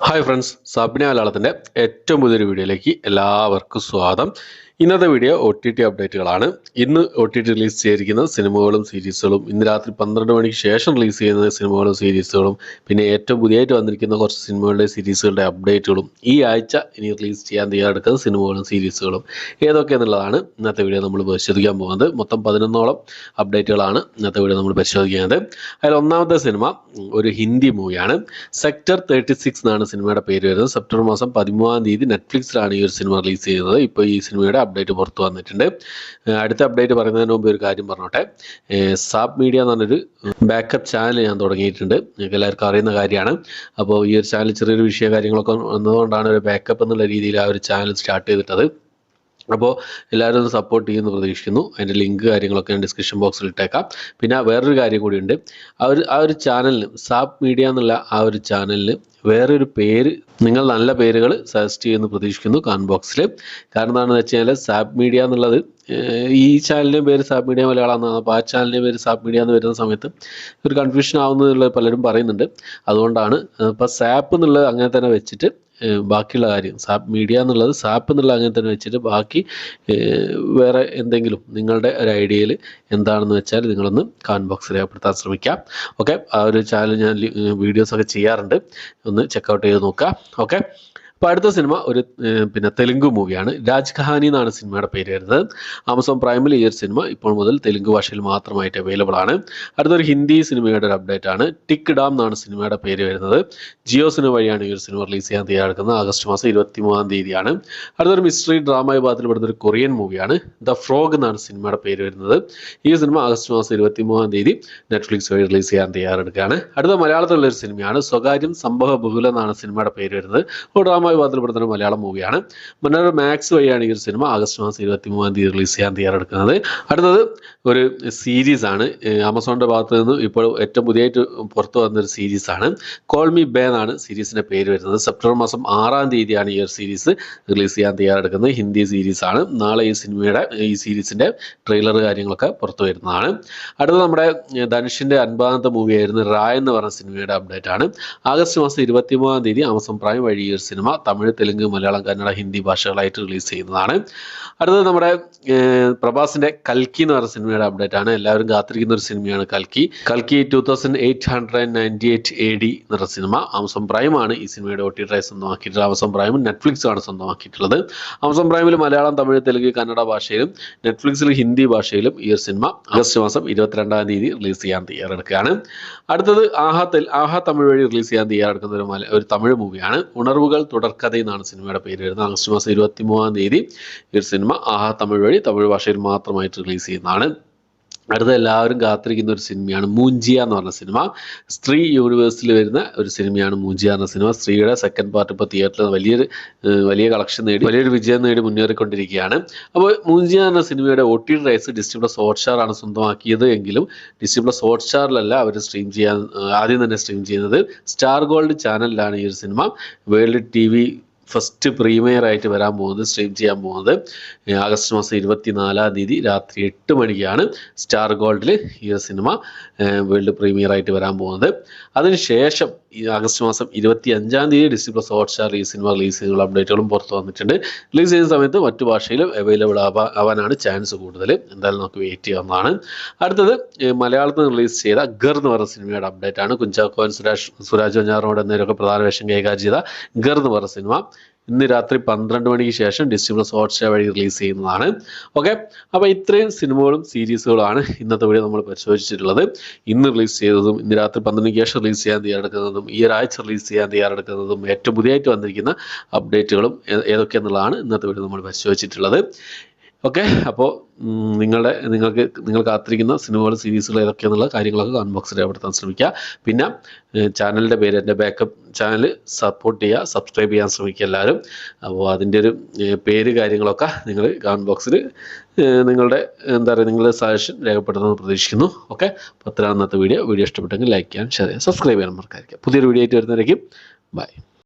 Hi friends, സാബിന മലയാളത്തിൻ്റെ ഏറ്റവും പുതിയൊരു വീഡിയോയിലേക്ക് എല്ലാവർക്കും സ്വാഗതം. ഇന്നത്തെ വീഡിയോ OTT അപ്ഡേറ്റുകളാണ്. ഇന്ന് OTT റിലീസ് ചെയ്തിരിക്കുന്ന സിനിമകളും സീരീസുകളും, ഇന്ന് രാത്രി 12 മണിക്ക് ശേഷം റിലീസ് ചെയ്യുന്ന സിനിമകളും സീരീസുകളും, പിന്നെ ഏറ്റവും പുതിയതായിട്ട് വന്നിരിക്കുന്ന കുറച്ച് സിനിമകളുടെ സീരീസുകളുടെ അപ്ഡേറ്റുകളും, ഈ ആഴ്ച ഇനി റിലീസ് ചെയ്യാൻ തയ്യാറെടുക്കുന്ന സിനിമകളും സീരീസുകളും ഏതൊക്കെയെന്നുള്ളതാണ് ഇന്നത്തെ വീഡിയോ നമ്മൾ പരിശോധിക്കാൻ പോകുന്നത്. മൊത്തം 11ഓളം അപ്ഡേറ്റുകളാണ് ഇന്നത്തെ വീഡിയോ നമ്മൾ പരിശോധിക്കുന്നത്. അതിൽ ഒന്നാമത്തെ സിനിമ ഒരു ഹിന്ദി മൂവിയാണ്. സെക്ടർ 36 എന്നാണ് സിനിമയുടെ പേര് വരുന്നത്. സെപ്റ്റംബർ മാസം 13-ാം തീയതി നെറ്റ്ഫ്ലിക്സിലാണ് ഈ ഒരു സിനിമ റിലീസ് ചെയ്യുന്നത്. ഇപ്പോൾ ഈ സിനിമയുടെ അപ്ഡേറ്റ് പുറത്തു വന്നിട്ടുണ്ട്. അടുത്ത അപ്ഡേറ്റ് പറയുന്നതിന് മുമ്പ് ഒരു കാര്യം പറഞ്ഞോട്ടെ. സാബ് മീഡിയ എന്ന് പറഞ്ഞൊരു ബാക്കപ്പ് ചാനൽ ഞാൻ തുടങ്ങിയിട്ടുണ്ട്. നിങ്ങൾക്ക് എല്ലാവർക്കും അറിയുന്ന കാര്യമാണ്. അപ്പോൾ ഈ ഒരു ചാനൽ ചെറിയൊരു വിഷയ കാര്യങ്ങളൊക്കെ വന്നതുകൊണ്ടാണ് ഒരു ബാക്കപ്പ് എന്നുള്ള രീതിയിൽ ആ ഒരു ചാനൽ സ്റ്റാർട്ട് ചെയ്തിട്ടത്. അപ്പോൾ എല്ലാവരും ഒന്ന് സപ്പോർട്ട് ചെയ്യുമെന്ന് പ്രതീക്ഷിക്കുന്നു. അതിൻ്റെ ലിങ്ക് കാര്യങ്ങളൊക്കെ ഞാൻ ഡിസ്ക്രിപ്ഷൻ ബോക്സിൽ ഇട്ടേക്കാം. പിന്നെ വേറൊരു കാര്യം കൂടിയുണ്ട്. ആ ഒരു ചാനലിന്, സാബ് മീഡിയ എന്നുള്ള ആ ഒരു ചാനലിന് വേറൊരു പേര്, നിങ്ങൾ നല്ല പേരുകൾ സജസ്റ്റ് ചെയ്യുമെന്ന് പ്രതീക്ഷിക്കുന്നു കമന്റ് ബോക്സിൽ. കാരണം എന്താണെന്ന് വെച്ച് കഴിഞ്ഞാൽ സാബ് മീഡിയ എന്നുള്ളത് ഈ ചാനലിൻ്റെ പേര് സാബ് മീഡിയ മലയാളം എന്നാണ്. അപ്പോൾ ആ ചാനലിൻ്റെ പേര് സാബ് മീഡിയ എന്ന് വരുന്ന സമയത്ത് ഒരു കൺഫ്യൂഷൻ ആവുന്നതിലുള്ള പലരും പറയുന്നുണ്ട്. അതുകൊണ്ടാണ് ഇപ്പോൾ സാപ്പ് എന്നുള്ളത് അങ്ങനെ തന്നെ വെച്ചിട്ട് ബാക്കിയുള്ള കാര്യം സാപ്പ് മീഡിയ എന്നുള്ളത് സാപ്പ് എന്നുള്ള അങ്ങനെ തന്നെ വെച്ചിട്ട് ബാക്കി വേറെ എന്തെങ്കിലും നിങ്ങളുടെ ഒരു ഐഡിയയിൽ എന്താണെന്ന് വെച്ചാൽ നിങ്ങളൊന്ന് കമന്റ് ബോക്സിൽ രേഖപ്പെടുത്താൻ ശ്രമിക്കാം. ഓക്കെ, ആ ഒരു ചാനൽ ഞാൻ വീഡിയോസൊക്കെ ചെയ്യാറുണ്ട്, ഒന്ന് ചെക്കൗട്ട് ചെയ്ത് നോക്കുക. ഓക്കെ, അപ്പോൾ അടുത്ത സിനിമ ഒരു പിന്നെ തെലുങ്ക് മൂവിയാണ്. രാജ് കഹാനി എന്നാണ് സിനിമയുടെ പേര് വരുന്നത്. ആമസോൺ പ്രൈമിൽ ഈ ഒരു സിനിമ ഇപ്പോൾ മുതൽ തെലുങ്ക് ഭാഷയിൽ മാത്രമായിട്ട് അവൈലബിൾ ആണ്. അടുത്തൊരു ഹിന്ദി സിനിമയുടെ ഒരു അപ്ഡേറ്റ് ആണ്. ടിക് ഡാം എന്നാണ് സിനിമയുടെ പേര് വരുന്നത്. ജിയോ സിനിമ വഴിയാണ് ഈ ഒരു സിനിമ റിലീസ് ചെയ്യാൻ തയ്യാറെടുക്കുന്നത്. ആഗസ്റ്റ് മാസം 23-ാം തീയതിയാണ്. അടുത്തൊരു മിസ്റ്ററി ഡ്രാമ വിഭാഗത്തിൽ പെടുന്ന ഒരു കൊറിയൻ മൂവിയാണ്. ദ ഫ്രോഗ് എന്നാണ് സിനിമയുടെ പേര് വരുന്നത്. ഈ സിനിമ ആഗസ്റ്റ് മാസം 23-ാം തീയതി നെറ്റ്ഫ്ലിക്സ് വഴി റിലീസ് ചെയ്യാൻ തയ്യാറെടുക്കുകയാണ്. അടുത്ത മലയാളത്തിലുള്ള ഒരു സിനിമയാണ് സ്വകാര്യം സംഭവ ബഹുല എന്നാണ് സിനിമയുടെ പേര് വരുന്നത്. ഡ്രാമ വിഭാഗത്തിൽപ്പെടുന്ന മലയാളം മൂവിയാണ്. മനോരമ മാക്സ് വഴിയാണ് ഈ ഒരു സിനിമ ആഗസ്റ്റ് മാസം 23-ാം തീയതി റിലീസ് ചെയ്യാൻ തയ്യാറെടുക്കുന്നത്. അടുത്തത് ഒരു സീരീസ് ആണ്. ആമസോണിന്റെ ഭാഗത്ത് നിന്ന് ഇപ്പോൾ ഏറ്റവും പുതിയതായിട്ട് പുറത്തു വന്നൊരു സീരീസ് ആണ്. കോൾ മീ ബേ എന്നാണ് സീരീസിന്റെ പേര് വരുന്നത്. സെപ്റ്റംബർ മാസം 6-ാം തീയതിയാണ് ഈ ഒരു സീരീസ് റിലീസ് ചെയ്യാൻ തയ്യാറെടുക്കുന്നത്. ഹിന്ദി സീരീസ് ആണ്. നാളെ ഈ സീരീസിന്റെ ട്രെയിലർ കാര്യങ്ങളൊക്കെ പുറത്തു വരുന്നതാണ്. അടുത്തത് നമ്മുടെ ധനുഷിന്റെ 50-ാമത്തെ മൂവിയായിരുന്നു റായ് എന്ന് പറഞ്ഞ സിനിമയുടെ അപ്ഡേറ്റ് ആണ്. ആഗസ്റ്റ് മാസം 23-ാം തീയതി ആമസോൺ പ്രൈം വഴി ഈ ഒരു സിനിമ തമിഴ്, തെലുങ്ക്, മലയാളം, കന്നഡ, ഹിന്ദി ഭാഷകളായിട്ട് റിലീസ് ചെയ്യുന്നതാണ്. അടുത്തത് നമ്മുടെ പ്രഭാസിന്റെ കൽക്കി എന്ന് പറഞ്ഞ സിനിമയുടെ അപ്ഡേറ്റ് ആണ്. എല്ലാവരും കാത്തിരിക്കുന്ന ഒരു സിനിമയാണ് കൽക്കി 2898 AD എന്ന് പറഞ്ഞ സിനിമ. ആമസോൺ പ്രൈമാണ് ഈ സിനിമയുടെ OTT സ്വന്തമാക്കിയിട്ടുള്ളത്. ആമസോൺ പ്രൈമും നെറ്റ്ഫ്ലിക്സും ആണ് സ്വന്തമാക്കിയിട്ടുള്ളത്. ആമസോൺ പ്രൈമിൽ മലയാളം, തമിഴ്, തെലുങ്ക്, കന്നഡ ഭാഷയിലും നെറ്റ്ഫ്ലിക്സിൽ ഹിന്ദി ഭാഷയിലും ഈ ഒരു സിനിമ ആഗസ്റ്റ് മാസം 22-ാം തീയതി റിലീസ് ചെയ്യാൻ തയ്യാറെടുക്കുകയാണ്. അടുത്തത് ആഹാ തമിഴ് വഴി റിലീസ് ചെയ്യാൻ തയ്യാറെടുക്കുന്ന ഒരു തമിഴ് മൂവിയാണ്. ഉണർവുകൾ തുടർക്കഥ എന്നാണ് സിനിമയുടെ പേര് വരുന്നത്. ആഗസ്റ്റ് മാസം 23-ാം തീയതി ഈ ഒരു സിനിമ ആഹാ തമിഴ് വഴി തമിഴ് ഭാഷയിൽ മാത്രമായിട്ട് റിലീസ് ചെയ്യുന്നതാണ്. അടുത്ത എല്ലാവരും കാത്തിരിക്കുന്ന ഒരു സിനിമയാണ് മൂഞ്ചിയ എന്ന് പറഞ്ഞ സിനിമ. സ്ത്രീ യൂണിവേഴ്സിൽ വരുന്ന ഒരു സിനിമയാണ് മൂഞ്ചിയ എന്ന സിനിമ. സ്ത്രീയുടെ സെക്കൻഡ് പാർട്ട് ഇപ്പോൾ തിയേറ്ററിൽ വലിയ കളക്ഷൻ നേടി, വലിയൊരു വിജയം നേടി മുന്നേറിക്കൊണ്ടിരിക്കുകയാണ്. അപ്പോൾ മൂഞ്ചിയ എന്ന സിനിമയുടെ OTT റൈറ്റ്സ് ഡിസ്നി+ ഹോട്ട്സ്റ്റാർ ആണ് സ്വന്തമാക്കിയത്. എങ്കിലും ഡിസ്നി+ ഹോട്ട്സ്റ്റാറിലല്ല അവർ ആദ്യം തന്നെ സ്ട്രീം ചെയ്യുന്നത്. സ്റ്റാർ ഗോൾഡ് ചാനലിലാണ് ഈ ഒരു cinema world TV first premier ആയിട്ട് വരാൻ പോകുന്നത്, സ്ട്രീം ചെയ്യാൻ പോകുന്നത്. ആഗസ്റ്റ് മാസം 24-ാം തീയതി രാത്രി 8 മണിക്കാണ് സ്റ്റാർ ഗോൾഡിൽ ഈ ഒരു സിനിമ വേൾഡ് പ്രീമിയർ ആയിട്ട് വരാൻ പോകുന്നത്. അതിനുശേഷം ഈ ആഗസ്റ്റ് മാസം 25-ാം തീയതി ഡിസ്നി+ ഹോട്ട്സ്റ്റാർ ഈ സിനിമ റിലീസ് ചെയ്യുന്ന അപ്ഡേറ്റുകളും പുറത്തു വന്നിട്ടുണ്ട്. റിലീസ് ചെയ്യുന്ന സമയത്ത് മറ്റു ഭാഷയിലും അവൈലബിൾ ആവാനാണ് ചാൻസ് കൂടുതൽ. എന്തായാലും നമുക്ക് വെയിറ്റ് ചെയ്യാവുന്നതാണ്. അടുത്തത് മലയാളത്തിൽ റിലീസ് ചെയ്ത ഗർ എന്ന് പറഞ്ഞ സിനിമയുടെ അപ്ഡേറ്റ് ആണ്. കുഞ്ചാക്കോൻ, സുരാജ് വെഞ്ഞാറമൂട് എന്നിവരൊക്കെ പ്രധാന വേഷം കൈകാര്യം ചെയ്ത ഗർ എന്ന് പറഞ്ഞ സിനിമ ഇന്ന് രാത്രി 12 മണിക്ക് ശേഷം ഡിസ്നി+ ഹോട്ട്സ്റ്റാർ വഴി റിലീസ് ചെയ്യുന്നതാണ്. ഓക്കെ, അപ്പോൾ ഇത്രയും സിനിമകളും സീരീസുകളാണ് ഇന്നത്തെ വീഡിയോ നമ്മൾ പരിശോധിച്ചിട്ടുള്ളത്. ഇന്ന് റിലീസ് ചെയ്തതും, ഇന്ന് രാത്രി 12 മണിക്ക് ശേഷം റിലീസ് ചെയ്യാൻ തയ്യാറെടുക്കുന്നതും, ഈ ഒരാഴ്ച റിലീസ് ചെയ്യാൻ തയ്യാറെടുക്കുന്നതും, ഏറ്റവും പുതിയതായിട്ട് വന്നിരിക്കുന്ന അപ്ഡേറ്റുകളും ഏതൊക്കെയെന്നുള്ളതാണ് ഇന്നത്തെ വീഡിയോ നമ്മൾ പരിശോധിച്ചിട്ടുള്ളത്. ഓക്കെ, അപ്പോൾ നിങ്ങൾ കാത്തിരിക്കുന്ന സിനിമകളും സീരീസുകളും ഏതൊക്കെയെന്നുള്ള കാര്യങ്ങളൊക്കെ കമന്റ് ബോക്സിൽ രേഖപ്പെടുത്താൻ ശ്രമിക്കുക. പിന്നെ ചാനലിൻ്റെ പേര്, എൻ്റെ ബാക്കപ്പ് ചാനൽ സപ്പോർട്ട് ചെയ്യുക, സബ്സ്ക്രൈബ് ചെയ്യാൻ ശ്രമിക്കുക എല്ലാവരും. അപ്പോൾ അതിൻ്റെ ഒരു പേര് കാര്യങ്ങളൊക്കെ നിങ്ങൾ കമന്റ് ബോക്സിൽ നിങ്ങളുടെ സജഷൻ രേഖപ്പെടുത്തുമെന്ന് പ്രതീക്ഷിക്കുന്നു. ഓക്കെ, അപ്പോൾ അത്രയാണ് ഇന്നത്തെ വീഡിയോ ഇഷ്ടപ്പെട്ടെങ്കിൽ ലൈക്ക് ചെയ്യാൻ, ഷെയർ ചെയ്യാൻ, സബ്സ്ക്രൈബ് ചെയ്യാൻ മറക്കാതിരിക്കുക. പുതിയൊരു വീഡിയോ ആയിട്ട് വരുന്നവരേക്കും ബൈ.